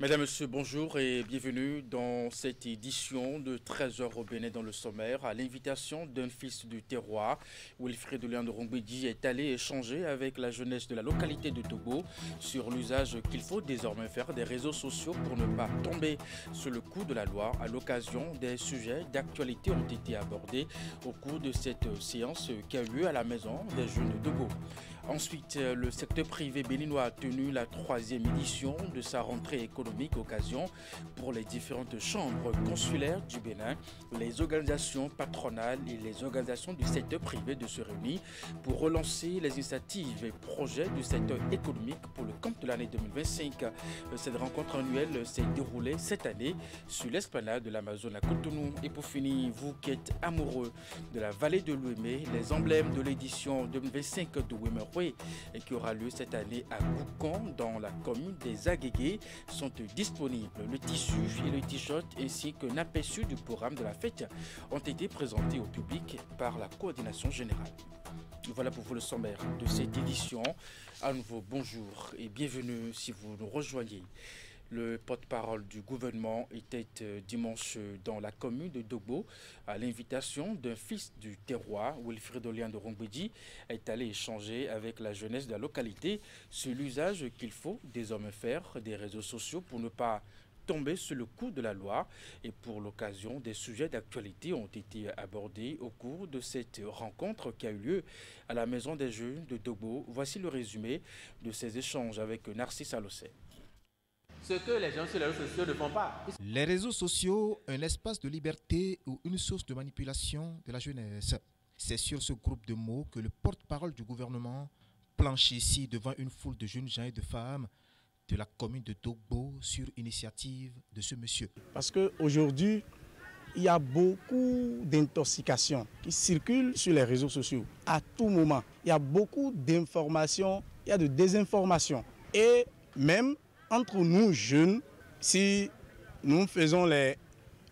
Mesdames, Messieurs, bonjour et bienvenue dans cette édition de 13 heures au Bénin dans le sommaire. À l'invitation d'un fils du terroir, Wilfrid Léandre-Rongbédi est allé échanger avec la jeunesse de la localité de Togo sur l'usage qu'il faut désormais faire des réseaux sociaux pour ne pas tomber sur le coup de la loi. À l'occasion, des sujets d'actualité ont été abordés au cours de cette séance qui a eu lieu à la maison des jeunes de Togo. Ensuite, le secteur privé béninois a tenu la 3e édition de sa rentrée économique, occasion pour les différentes chambres consulaires du Bénin, les organisations patronales et les organisations du secteur privé de se réunir pour relancer les initiatives et projets du secteur économique pour le compte de l'année 2025. Cette rencontre annuelle s'est déroulée cette année sur l'esplanade de l'Amazone à Cotonou. Et pour finir, vous qui êtes amoureux de la vallée de l'Ouémé, les emblèmes de l'édition 2025 de Ouémé et qui aura lieu cette année à Goukan dans la commune des Aguégués sont disponibles. Le tissu et le t-shirt ainsi qu'un aperçu du programme de la fête ont été présentés au public par la coordination générale. Voilà pour vous le sommaire de cette édition. À nouveau, bonjour et bienvenue si vous nous rejoignez. Le porte-parole du gouvernement était dimanche dans la commune de Dogbo à l'invitation d'un fils du terroir, Wilfrid Léandre-Rongbédi, est allé échanger avec la jeunesse de la localité sur l'usage qu'il faut désormais faire des réseaux sociaux pour ne pas tomber sur le coup de la loi. Et pour l'occasion, des sujets d'actualité ont été abordés au cours de cette rencontre qui a eu lieu à la Maison des Jeunes de Dogbo. Voici le résumé de ces échanges avec Narcisse Alossé. Ce que les gens sur les réseaux sociaux ne font pas. Les réseaux sociaux, un espace de liberté ou une source de manipulation de la jeunesse. C'est sur ce groupe de mots que le porte-parole du gouvernement planche ici devant une foule de jeunes gens et de femmes de la commune de Dogbo sur initiative de ce monsieur. Parce qu'aujourd'hui, il y a beaucoup d'intoxications qui circulent sur les réseaux sociaux à tout moment. Il y a beaucoup d'informations, il y a de désinformations. Et même entre nous jeunes, si nous faisons les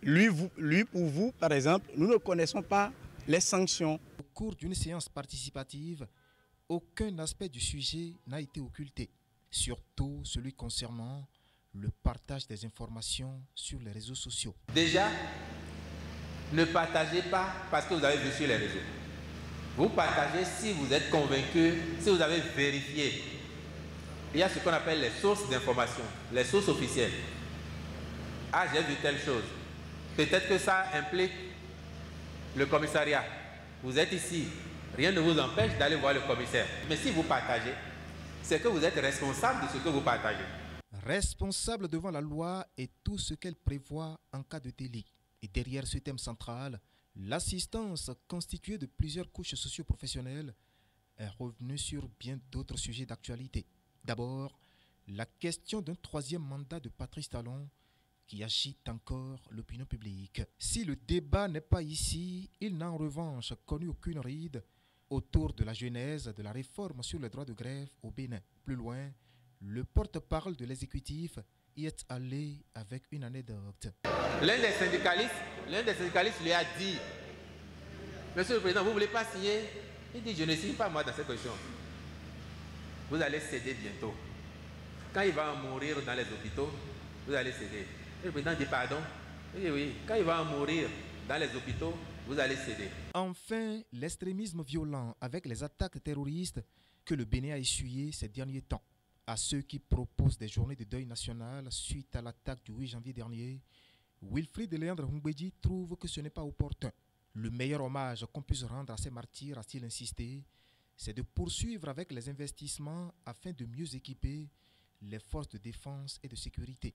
lui pour vous, par exemple, nous ne connaissons pas les sanctions. Au cours d'une séance participative, aucun aspect du sujet n'a été occulté, surtout celui concernant le partage des informations sur les réseaux sociaux. Déjà, ne partagez pas parce que vous avez vu sur les réseaux. Vous partagez si vous êtes convaincu, si vous avez vérifié. Il y a ce qu'on appelle les sources d'information, les sources officielles. Ah, j'ai vu telle chose. Peut-être que ça implique le commissariat. Vous êtes ici. Rien ne vous empêche d'aller voir le commissaire. Mais si vous partagez, c'est que vous êtes responsable de ce que vous partagez. Responsable devant la loi et tout ce qu'elle prévoit en cas de délit. Et derrière ce thème central, l'assistance constituée de plusieurs couches socio-professionnelles est revenue sur bien d'autres sujets d'actualité. D'abord, la question d'un 3e mandat de Patrice Talon qui agite encore l'opinion publique. Si le débat n'est pas ici, il n'a en revanche connu aucune ride autour de la genèse de la réforme sur le droit de grève au Bénin. Plus loin, le porte-parole de l'exécutif y est allé avec une anecdote. L'un des syndicalistes lui a dit, Monsieur le Président, vous ne voulez pas signer? Il dit, je ne signe pas moi dans cette question. Vous allez céder bientôt. Quand il va en mourir dans les hôpitaux, vous allez céder. Et le président dit pardon. Oui, oui. Quand il va en mourir dans les hôpitaux, vous allez céder. Enfin, l'extrémisme violent avec les attaques terroristes que le Bénin a essuyées ces derniers temps. À ceux qui proposent des journées de deuil national suite à l'attaque du 8 janvier dernier, Wilfrid Léandre-Rongbédi trouve que ce n'est pas opportun. Le meilleur hommage qu'on puisse rendre à ces martyrs, a-t-il insisté, c'est de poursuivre avec les investissements afin de mieux équiper les forces de défense et de sécurité.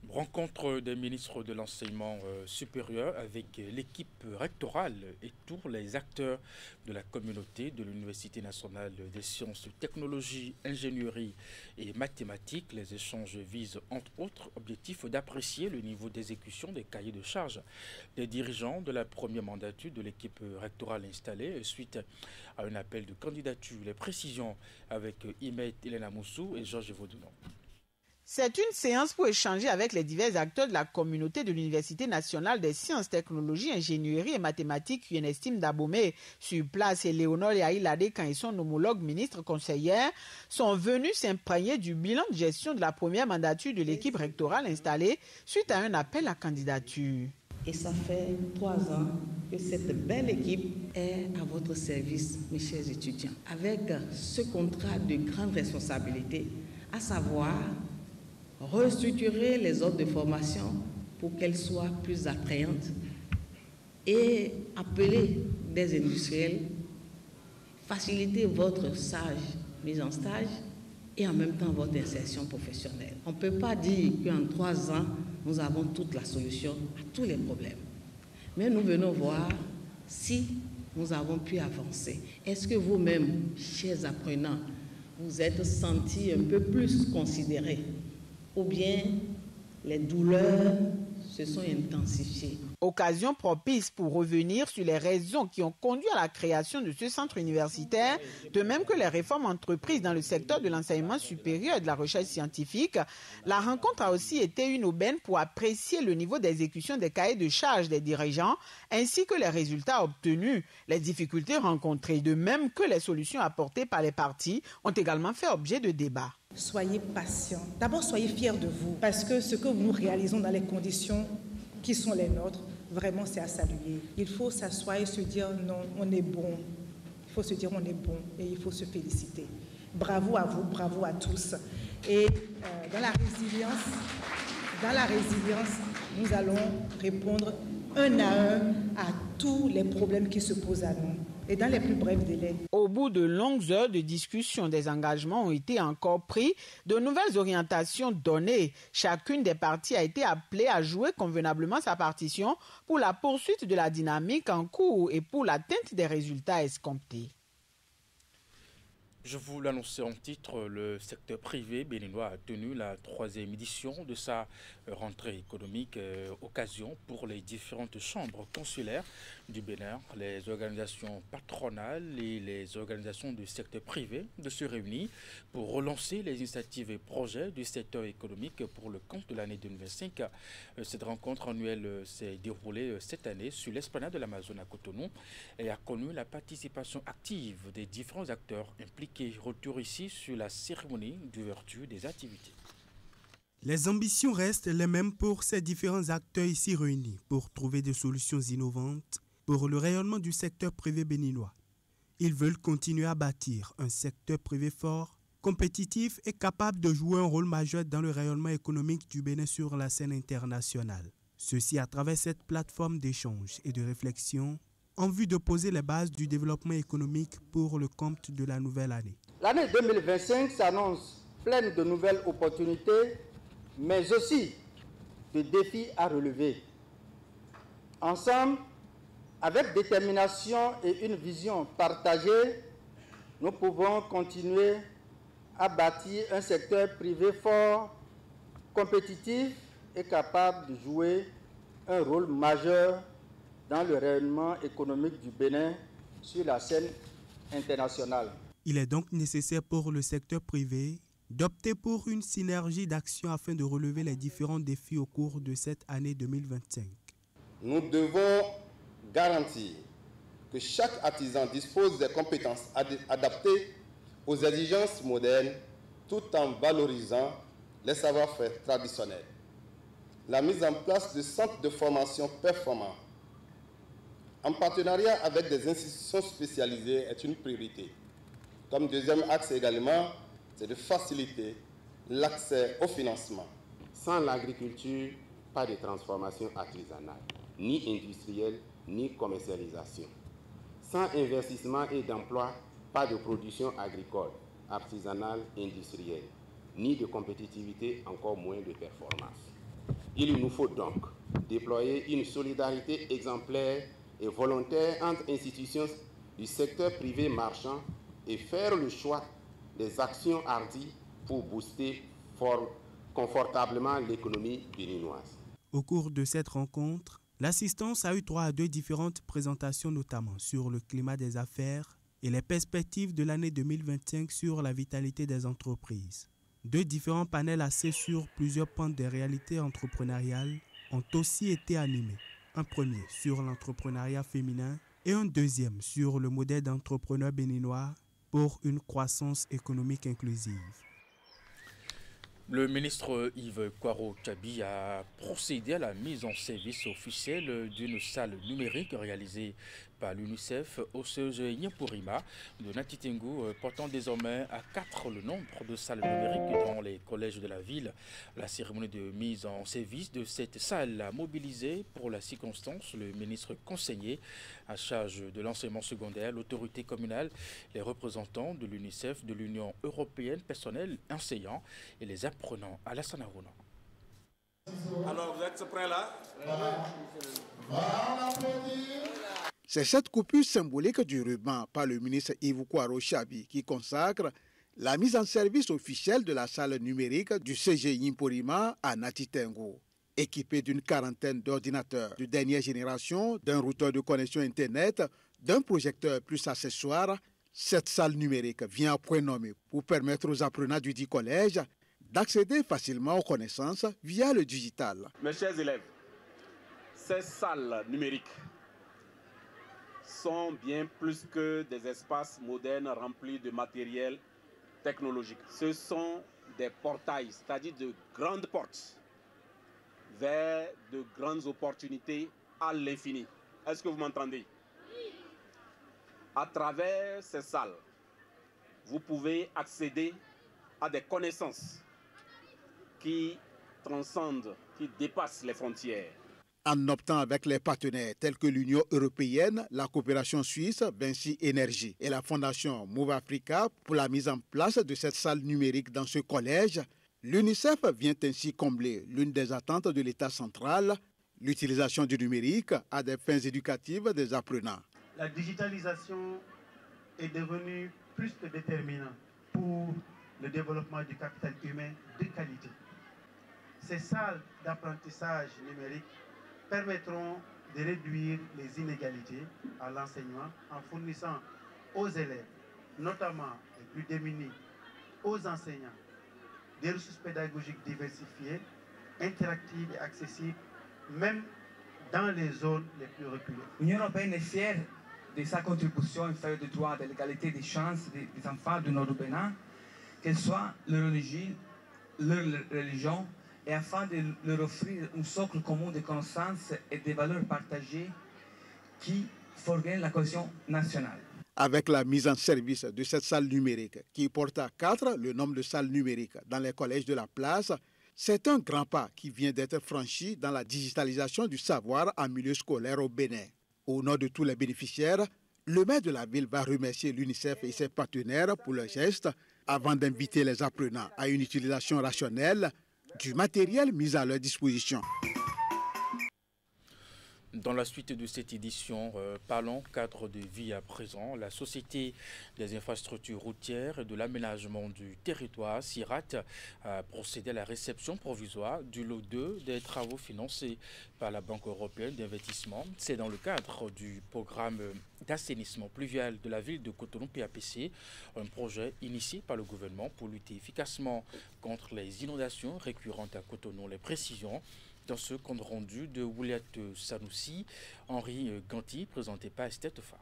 Rencontre des ministres de l'enseignement supérieur avec l'équipe rectorale et tous les acteurs de la communauté de l'Université nationale des sciences, technologies, ingénierie et mathématiques. Les échanges visent entre autres objectifs d'apprécier le niveau d'exécution des cahiers de charges des dirigeants de la première mandature de l'équipe rectorale installée suite à un appel de candidature. Les précisions avec Imet Elena Moussou et Georges Vaudenon. C'est une séance pour échanger avec les divers acteurs de la communauté de l'Université nationale des sciences, technologies, ingénierie et mathématiques UNESTIM d'Abomey. Sur place, Éléonore Yaïladékan et son homologue ministre conseillère sont venus s'imprégner du bilan de gestion de la première mandature de l'équipe rectorale installée suite à un appel à candidature. Et ça fait 3 ans que cette belle équipe est à votre service, mes chers étudiants, avec ce contrat de grande responsabilité, à savoir restructurer les offres de formation pour qu'elles soient plus attrayantes et appeler des industriels, faciliter votre mise en stage et en même temps votre insertion professionnelle. On ne peut pas dire qu'en 3 ans, nous avons toute la solution à tous les problèmes. Mais nous venons voir si nous avons pu avancer. Est-ce que vous-même, chers apprenants, vous êtes sentis un peu plus considérés ou bien les douleurs se sont intensifiées? Occasion propice pour revenir sur les raisons qui ont conduit à la création de ce centre universitaire, de même que les réformes entreprises dans le secteur de l'enseignement supérieur et de la recherche scientifique. La rencontre a aussi été une aubaine pour apprécier le niveau d'exécution des cahiers de charges des dirigeants, ainsi que les résultats obtenus. Les difficultés rencontrées, de même que les solutions apportées par les parties, ont également fait objet de débats. Soyez patients. D'abord, soyez fiers de vous, parce que ce que nous réalisons dans les conditions qui sont les nôtres, vraiment, c'est à saluer. Il faut s'asseoir et se dire non, on est bon. Il faut se dire on est bon et il faut se féliciter. Bravo à vous, bravo à tous. Et dans la résilience, nous allons répondre un à un à tous les problèmes qui se posent à nous et dans les plus brefs délais. Au bout de longues heures de discussion, des engagements ont été encore pris, de nouvelles orientations données. Chacune des parties a été appelée à jouer convenablement sa partition pour la poursuite de la dynamique en cours et pour l'atteinte des résultats escomptés. Je vous l'annonçais en titre, le secteur privé béninois a tenu la 3e édition de sa rentrée économique, occasion pour les différentes chambres consulaires du Bénin, les organisations patronales et les organisations du secteur privé de se réunir pour relancer les initiatives et projets du secteur économique pour le compte de l'année 2025. Cette rencontre annuelle s'est déroulée cette année sur l'esplanade de l'Amazone à Cotonou et a connu la participation active des différents acteurs impliqués. Retour ici sur la cérémonie d'ouverture des activités. Les ambitions restent les mêmes pour ces différents acteurs ici réunis pour trouver des solutions innovantes pour le rayonnement du secteur privé béninois. Ils veulent continuer à bâtir un secteur privé fort, compétitif et capable de jouer un rôle majeur dans le rayonnement économique du Bénin sur la scène internationale. Ceci à travers cette plateforme d'échange et de réflexion en vue de poser les bases du développement économique pour le compte de la nouvelle année. L'année 2025 s'annonce pleine de nouvelles opportunités, mais aussi de défis à relever. Ensemble, avec détermination et une vision partagée, nous pouvons continuer à bâtir un secteur privé fort, compétitif et capable de jouer un rôle majeur dans le rayonnement économique du Bénin sur la scène internationale. Il est donc nécessaire pour le secteur privé d'opter pour une synergie d'action afin de relever les différents défis au cours de cette année 2025. Nous devons garantir que chaque artisan dispose des compétences adaptées aux exigences modernes tout en valorisant les savoir-faire traditionnels. La mise en place de centres de formation performants en partenariat avec des institutions spécialisées est une priorité. Comme deuxième axe également, c'est de faciliter l'accès au financement. Sans l'agriculture, pas de transformation artisanale, ni industrielle, ni commercialisation. Sans investissement et d'emploi, pas de production agricole, artisanale, industrielle, ni de compétitivité, encore moins de performance. Il nous faut donc déployer une solidarité exemplaire et volontaire entre institutions du secteur privé marchand et faire le choix des actions hardies pour booster confortablement l'économie béninoise. Au cours de cette rencontre, l'assistance a eu droit à 2 différentes présentations, notamment sur le climat des affaires et les perspectives de l'année 2025 sur la vitalité des entreprises. 2 différents panels axés sur plusieurs pans des réalités entrepreneuriales ont aussi été animés. Un premier sur l'entrepreneuriat féminin et un deuxième sur le modèle d'entrepreneur béninois pour une croissance économique inclusive. Le ministre Yves Kwaro-Tchabi a procédé à la mise en service officielle d'une salle numérique réalisée par l'UNICEF au CEG Nyempurima de Natitengu, portant désormais à 4 le nombre de salles numériques dans les collèges de la ville. La cérémonie de mise en service de cette salle a mobilisé pour la circonstance le ministre conseiller à charge de l'enseignement secondaire, l'autorité communale, les représentants de l'UNICEF, de l'Union européenne, personnel, enseignants et les apprenants à la Sanarouna. Alors vous êtes prêts là? C'est cette coupure symbolique du ruban par le ministre Yves Kwaro-Tchabi qui consacre la mise en service officielle de la salle numérique du CG Nyempurima à Natitengu. Équipée d'une quarantaine d'ordinateurs de dernière génération, d'un routeur de connexion Internet, d'un projecteur plus accessoire, cette salle numérique vient à point nommé pour permettre aux apprenants du dit collège d'accéder facilement aux connaissances via le digital. Mes chers élèves, ces salles numériques sont bien plus que des espaces modernes remplis de matériel technologique. Ce sont des portails, c'est-à-dire de grandes portes vers de grandes opportunités à l'infini. Est-ce que vous m'entendez? Oui. À travers ces salles, vous pouvez accéder à des connaissances qui transcendent, qui dépassent les frontières. En optant avec les partenaires tels que l'Union européenne, la coopération suisse, Vinci Énergie et la fondation Move Africa pour la mise en place de cette salle numérique dans ce collège, l'UNICEF vient ainsi combler l'une des attentes de l'État central, l'utilisation du numérique à des fins éducatives des apprenants. La digitalisation est devenue plus que déterminante pour le développement du capital humain de qualité. Ces salles d'apprentissage numérique permettront de réduire les inégalités à l'enseignement en fournissant aux élèves, notamment les plus démunis, aux enseignants, des ressources pédagogiques diversifiées, interactives et accessibles, même dans les zones les plus reculées. L'Union européenne est fière de sa contribution en faveur du droit de l'égalité des chances des enfants du Nord du Bénin, qu'elle soit leur religion, et afin de leur offrir un socle commun de connaissances et de valeurs partagées qui forment la cohésion nationale. Avec la mise en service de cette salle numérique qui porte à 4 le nombre de salles numériques dans les collèges de la place, c'est un grand pas qui vient d'être franchi dans la digitalisation du savoir en milieu scolaire au Bénin. Au nom de tous les bénéficiaires, le maire de la ville va remercier l'UNICEF et ses partenaires pour leur geste avant d'inviter les apprenants à une utilisation rationnelle du matériel mis à leur disposition. Dans la suite de cette édition, parlons cadre de vie à présent. La Société des infrastructures routières et de l'aménagement du territoire, SIRAT, a procédé à la réception provisoire du lot 2 des travaux financés par la Banque européenne d'investissement. C'est dans le cadre du programme d'assainissement pluvial de la ville de Cotonou PAPC, un projet initié par le gouvernement pour lutter efficacement contre les inondations récurrentes à Cotonou. Les précisions dans ce compte rendu de Ouliat Sanoussi, Henri Ganti, présenté par Esther Tofa.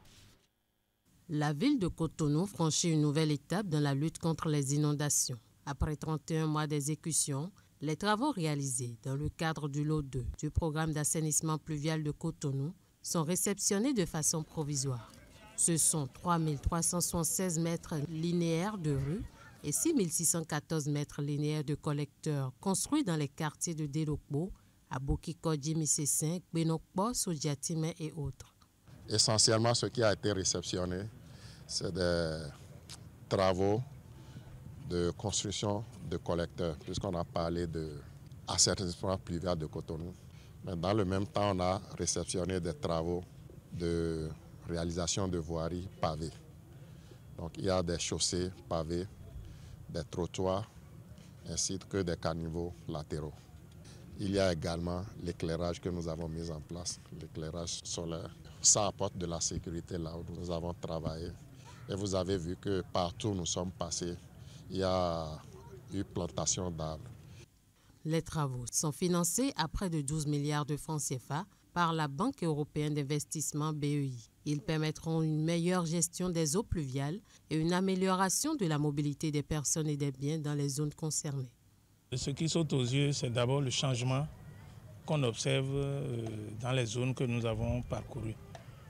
La ville de Cotonou franchit une nouvelle étape dans la lutte contre les inondations. Après 31 mois d'exécution, les travaux réalisés dans le cadre du lot 2 du programme d'assainissement pluvial de Cotonou sont réceptionnés de façon provisoire. Ce sont 3376 mètres linéaires de rues et 6614 mètres linéaires de collecteurs construits dans les quartiers de Delokbo, à Bokiko, Misessin, Benokbo, Sodiatime et autres. Essentiellement, ce qui a été réceptionné, c'est des travaux de construction de collecteurs, puisqu'on a parlé d'assainissement pluvial de Cotonou. Mais dans le même temps, on a réceptionné des travaux de réalisation de voiries pavées. Donc il y a des chaussées pavées, des trottoirs, ainsi que des caniveaux latéraux. Il y a également l'éclairage que nous avons mis en place, l'éclairage solaire. Ça apporte de la sécurité là où nous avons travaillé. Et vous avez vu que partout où nous sommes passés, il y a eu plantation d'arbres. Les travaux sont financés à près de 12 milliards de francs CFA par la Banque européenne d'investissement BEI. Ils permettront une meilleure gestion des eaux pluviales et une amélioration de la mobilité des personnes et des biens dans les zones concernées. Ce qui saute aux yeux, c'est d'abord le changement qu'on observe dans les zones que nous avons parcourues.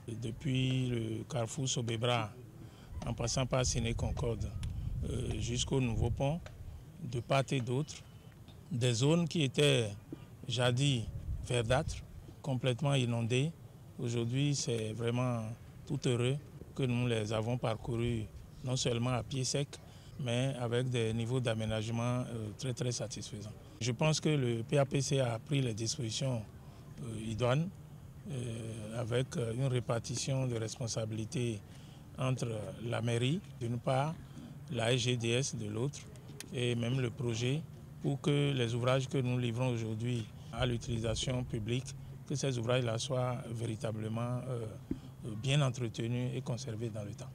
Depuis le carrefour Sobebra, en passant par Séné-Concorde, jusqu'au nouveau pont, de part et d'autre, des zones qui étaient jadis verdâtres, complètement inondées. Aujourd'hui, c'est vraiment tout heureux que nous les avons parcourus, non seulement à pied sec, mais avec des niveaux d'aménagement très très satisfaisants. Je pense que le PAPC a pris les dispositions idoines avec une répartition de responsabilités entre la mairie d'une part, la SGDS de l'autre, et même le projet pour que les ouvrages que nous livrons aujourd'hui à l'utilisation publique, que ces ouvrages-là soient véritablement bien entretenus et conservés dans le temps.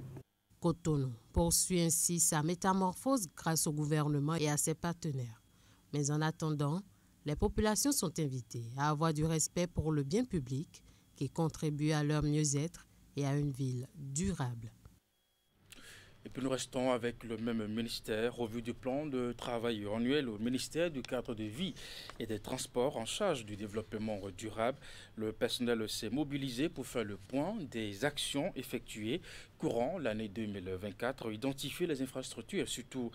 Cotonou poursuit ainsi sa métamorphose grâce au gouvernement et à ses partenaires. Mais en attendant, les populations sont invitées à avoir du respect pour le bien public qui contribue à leur mieux-être et à une ville durable. Et puis nous restons avec le même ministère, revue du plan de travail annuel au ministère du cadre de vie et des transports en charge du développement durable. Le personnel s'est mobilisé pour faire le point des actions effectuées courant l'année 2024, identifier les infrastructures et surtout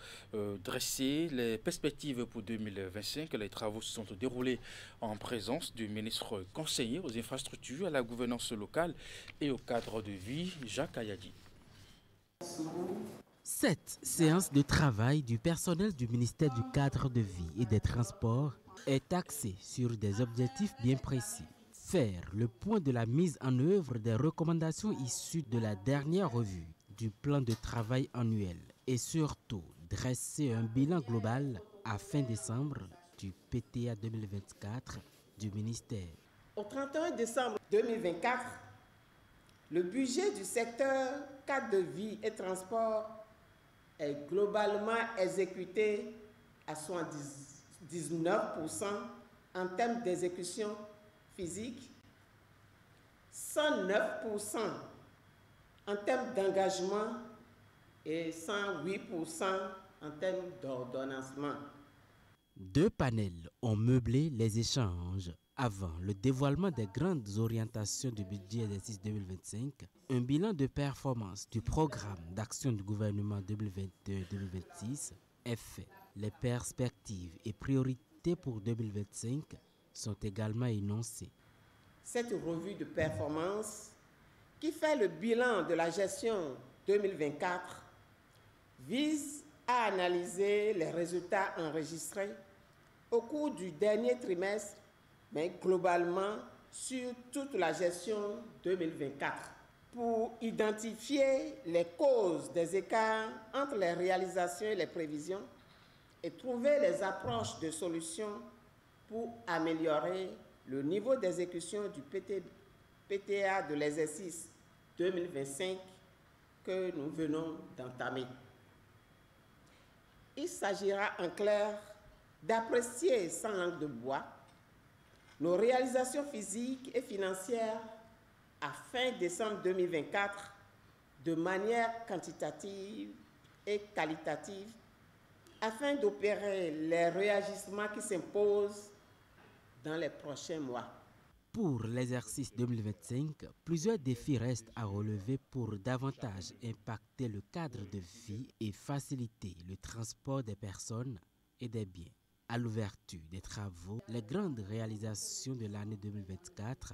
dresser les perspectives pour 2025. Les travaux se sont déroulés en présence du ministre conseiller aux infrastructures, à la gouvernance locale et au cadre de vie, Jacques Ayadi. Cette séance de travail du personnel du ministère du cadre de vie et des transports est axée sur des objectifs bien précis. Faire le point de la mise en œuvre des recommandations issues de la dernière revue du plan de travail annuel et surtout dresser un bilan global à fin décembre du PTA 2024 du ministère. Au 31 décembre 2024, le budget du secteur cadre de vie et transport est globalement exécuté à 79% en termes d'exécution physique, 109% en termes d'engagement et 108% en termes d'ordonnancement. 2 panels ont meublé les échanges avant le dévoilement des grandes orientations du budget d'exercice 2025, un bilan de performance du programme d'action du gouvernement 2021-2026 est fait. Les perspectives et priorités pour 2025 sont également énoncées. Cette revue de performance, qui fait le bilan de la gestion 2024, vise à analyser les résultats enregistrés au cours du dernier trimestre, mais globalement sur toute la gestion 2024, pour identifier les causes des écarts entre les réalisations et les prévisions et trouver les approches de solutions pour améliorer le niveau d'exécution du PTA de l'exercice 2025 que nous venons d'entamer. Il s'agira en clair d'apprécier sans langue de bois nos réalisations physiques et financières à fin décembre 2024 de manière quantitative et qualitative afin d'opérer les réagissements qui s'imposent dans les prochains mois. Pour l'exercice 2025, plusieurs défis restent à relever pour davantage impacter le cadre de vie et faciliter le transport des personnes et des biens. À l'ouverture des travaux, les grandes réalisations de l'année 2024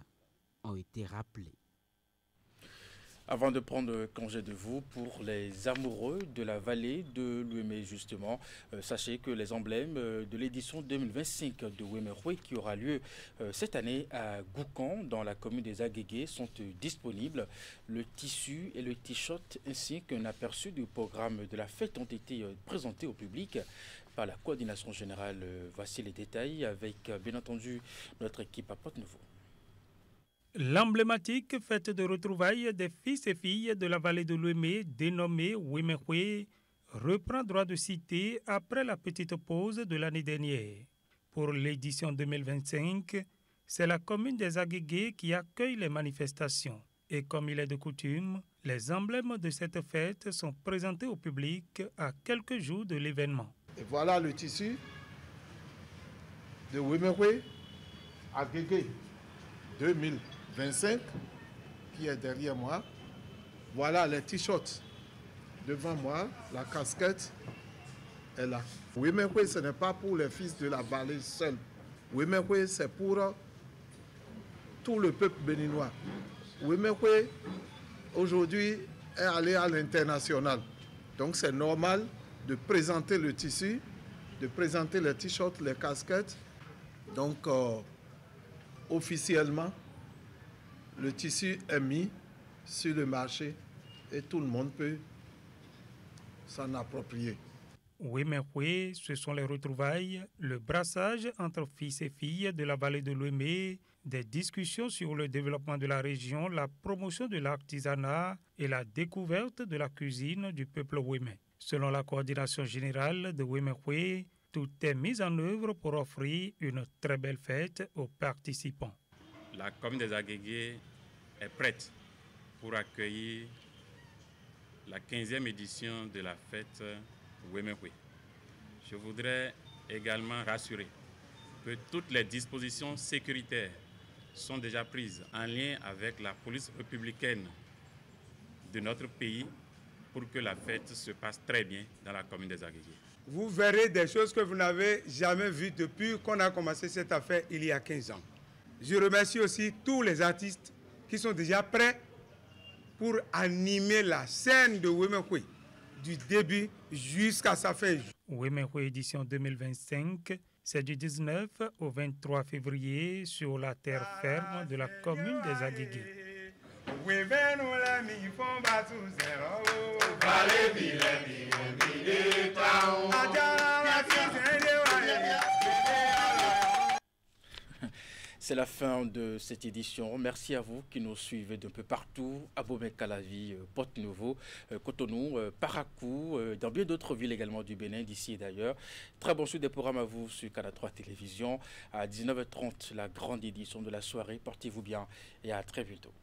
ont été rappelées. Avant de prendre congé de vous, pour les amoureux de la vallée de l'Ouémé, justement, sachez que les emblèmes de l'édition 2025 de Ouémé-Roué, qui aura lieu cette année à Goukan, dans la commune des Aguégués, sont disponibles. Le tissu et le t-shirt ainsi qu'un aperçu du programme de la fête ont été présentés au public par la coordination générale. Voici les détails avec, bien entendu, notre équipe à Porte-Nouveau. L'emblématique fête de retrouvailles des fils et filles de la vallée de l'Ouémé, dénommée Ouémé-Roué, reprend droit de cité après la petite pause de l'année dernière. Pour l'édition 2025, c'est la commune des Aguégués qui accueille les manifestations. Et comme il est de coutume, les emblèmes de cette fête sont présentés au public à quelques jours de l'événement. Et voilà le tissu de Wemekwe Aguégué 2025 qui est derrière moi. Voilà les t-shirts devant moi, la casquette est là. Wemekwe, ce n'est pas pour les fils de la vallée seuls. Wemekwe, c'est pour tout le peuple béninois. Wemekwe, aujourd'hui, est allé à l'international. Donc c'est normal de présenter le tissu, de présenter les t-shirts, les casquettes. Donc officiellement, le tissu est mis sur le marché et tout le monde peut s'en approprier. Wemekwe, ce sont les retrouvailles, le brassage entre fils et filles de la vallée de l'Ouémé, des discussions sur le développement de la région, la promotion de l'artisanat et la découverte de la cuisine du peuple Ouémé. Selon la coordination générale de Wemekwe, tout est mis en œuvre pour offrir une très belle fête aux participants. La commune des Aguégués est prête pour accueillir la 15e édition de la fête Wemekwe. Je voudrais également rassurer que toutes les dispositions sécuritaires sont déjà prises en lien avec la police républicaine de notre pays pour que la fête se passe très bien dans la commune des Aguégués. Vous verrez des choses que vous n'avez jamais vues depuis qu'on a commencé cette affaire il y a 15 ans. Je remercie aussi tous les artistes qui sont déjà prêts pour animer la scène de Wemekwe du début jusqu'à sa fin. Wemekwe édition 2025, c'est du 19 au 23 février sur la terre ferme de la commune des Aguégués. C'est la fin de cette édition. Merci à vous qui nous suivez d'un peu partout, à Abomey-Calavi, Porte-Nouveau, Cotonou, Parakou, dans bien d'autres villes également du Bénin, d'ici et d'ailleurs. Très bon suite des programmes à vous sur Canal 3 Télévision. À 19h30, la grande édition de la soirée. Portez-vous bien et à très bientôt.